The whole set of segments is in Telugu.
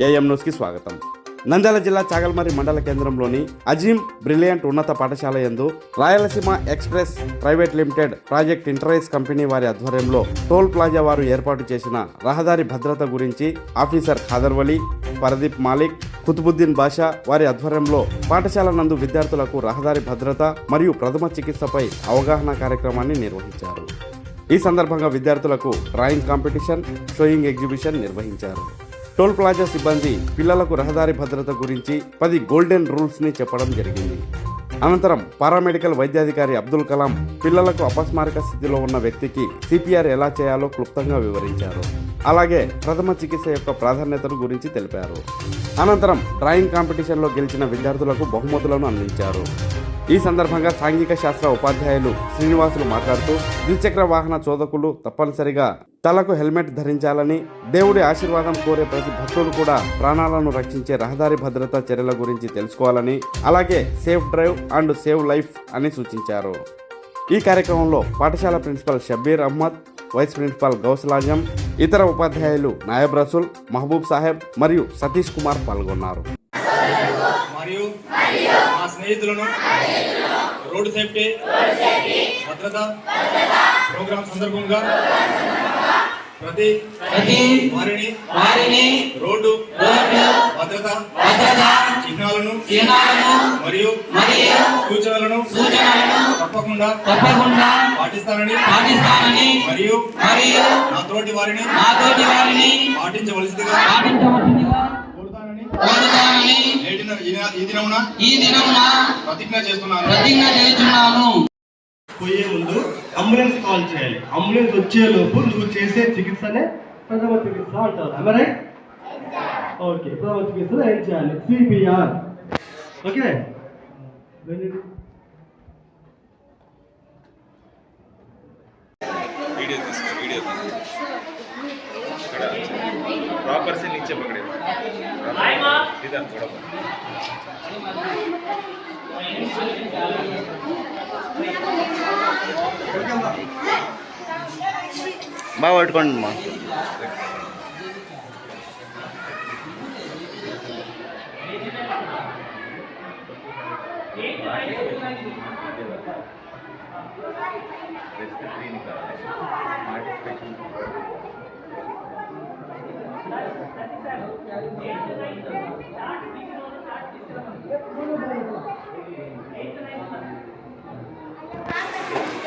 ఏఎం న్యూస్కి స్వాగతం. నంద్యాల జిల్లా చాగల్మరి మండల కేంద్రంలోని అజీం బ్రిలియంట్ ఉన్నత పాఠశాల యందు Rayalaseema express private limited project ఇంటర్రైస్ కంపెనీ వారి ఆధ్వర్యంలో టోల్ ప్లాజా వారు ఏర్పాటు చేసిన రహదారి భద్రత గురించి ఆఫీసర్ ఖాదర్ వలీ, పరదీప్ మాలిక్, కుతుబుద్దీన్ బాషా వారి ఆధ్వర్యంలో పాఠశాల నందు విద్యార్థులకు రహదారి భద్రత మరియు ప్రథమ చికిత్సపై అవగాహన కార్యక్రమాన్ని నిర్వహించారు. ఈ సందర్భంగా విద్యార్థులకు డ్రాయింగ్ కాంపిటీషన్, షోయింగ్ ఎగ్జిబిషన్ నిర్వహించారు. టోల్ ప్లాజా సిబ్బంది పిల్లలకు రహదారి భద్రత గురించి 10 గోల్డెన్ రూల్స్ని చెప్పడం జరిగింది. అనంతరం పారామెడికల్ వైద్యాధికారి అబ్దుల్ కలాం పిల్లలకు అపస్మారక స్థితిలో ఉన్న వ్యక్తికి సిపిఆర్ ఎలా చేయాలో క్లుప్తంగా వివరించారు. అలాగే ప్రథమ చికిత్స యొక్క ప్రాధాన్యతను గురించి తెలిపారు. అనంతరం డ్రాయింగ్ కాంపిటీషన్లో గెలిచిన విద్యార్థులకు బహుమతులను అందించారు. ఈ సందర్భంగా సాంఘిక శాస్త్ర ఉపాధ్యాయులు శ్రీనివాసులు మాట్లాడుతూ ద్విచక్ర వాహన చోదకులు తప్పనిసరిగా తలకు హెల్మెట్ ధరించాలని, దేవుడి ఆశీర్వాదం కోరే ప్రతి భక్తుడు కూడా ప్రాణాలను రక్షించే రహదారి భద్రతా చర్యల గురించి తెలుసుకోవాలని, అలాగే safe drive and save life అని సూచించారు. ఈ కార్యక్రమంలో పాఠశాల principal Shabbir Ahmed, vice principal Gousul Azam, ఇతర ఉపాధ్యాయులు నాయబ్ రసూల్, మహబూబ్ సాహెబ్ మరియు సతీష్ కుమార్ పాల్గొన్నారు. మరియు మా స్నేహితులను రోడ్డు సేఫ్టీ భద్రత ప్రోగ్రాం సందర్భంగా ప్రతి వారిని రోడ్డు భద్రత చిహ్నాలను మరియు సూచనలను తప్పకుండా పాటిస్తానని మరియు నా తోటి వారిని పాటించవలసిందిగా ఈ దినమున ప్రతిజ్ఞ చేస్తున్నాను. పోయే ముందు అంబులెన్స్ కాల్ చేయాలి. అంబులెన్స్ వచ్చే లోపు నువ్వు చేసే చికిత్సనే ప్రథమ చికిత్స అంటారు. రైట్? ఓకే, ప్రథమ చికిత్సలో ఏం చేయాలి? సిపిఆర్. ఓకే, प्रॉपर से नीचे पकड़े इधर थोड़ा బాగా పట్టుకోండి మా.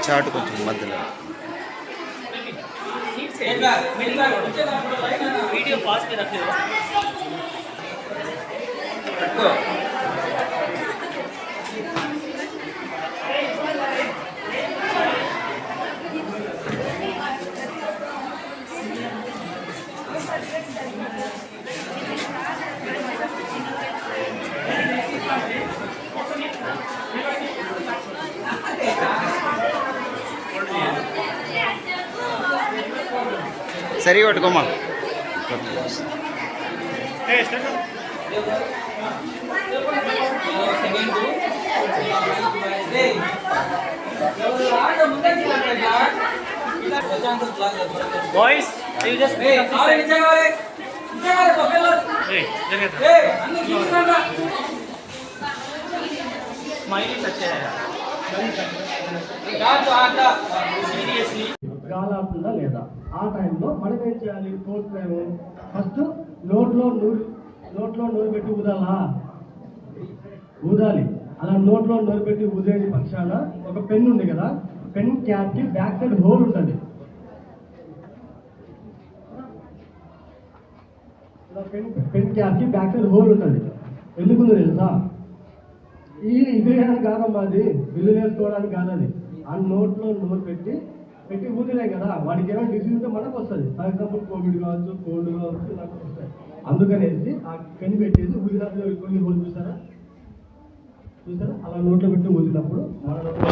చాటు కొంచెం మధ్యలో वीडियो पास में रखे हो సరి పట్టుకోమా. బాయ్స్ గాలాడుతుందా లేదా? ఆ టైంలో మనం ఏం చేయాలి? కోర్టు టైం ఫస్ట్ నోట్లో నూనె పెట్టి ఊదాలి. అలా నోట్లో నూనె పెట్టి ఊదేది పక్షాన ఒక పెన్ ఉంది కదా, పెన్ క్యాప్ కి బ్యాక్ సైడ్ హోల్ ఉంటుంది. పెన్ క్యాప్ కి బ్యాక్ సైడ్ హోల్ ఉంటుంది. ఎందుకుందో తెలుసా? ఇదే కాదమ్మా, అది బిల్లు వేసుకోవడానికి కాదు. అది ఆ నోట్లో నూనె పెట్టి ఊదిలే కదా, వాడికి ఏమైనా డిసీజ్ ఉంటే మనకు వస్తుంది. ఫర్ ఎగ్జాంపుల్ కోవిడ్ కావచ్చు, కోల్డ్ కావచ్చు, నాకు వస్తాయి. అందుకనేసి ఆ పెన్ పెట్టేసి ఊదినప్పుడు కొన్ని హోల్ చూసారా? అలా నోట్లో పెట్టి ఊదినప్పుడు మన నోట్లో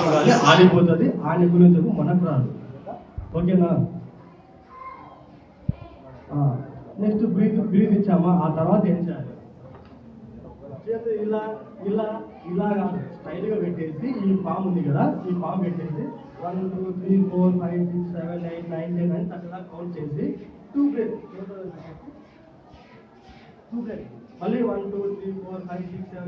ఆడిపోతుంది. ఆడి గురించి మనకు రాదు. ఓకేనా? నెక్స్ట్ బ్రీత్ ఇచ్చామా? ఆ తర్వాత ఏం చేయాలి? ఇలాగా స్టైల్గా పెట్టేసి ఈ పాము ఉంది కదా, ఈ పాము పెట్టేసి 1 2 3 4 5 6 7 8 9 10 అని అట్లా కౌంట్ చేసి 2 బ్రెత్ మళ్ళీ 1 2 3 4 5 6 7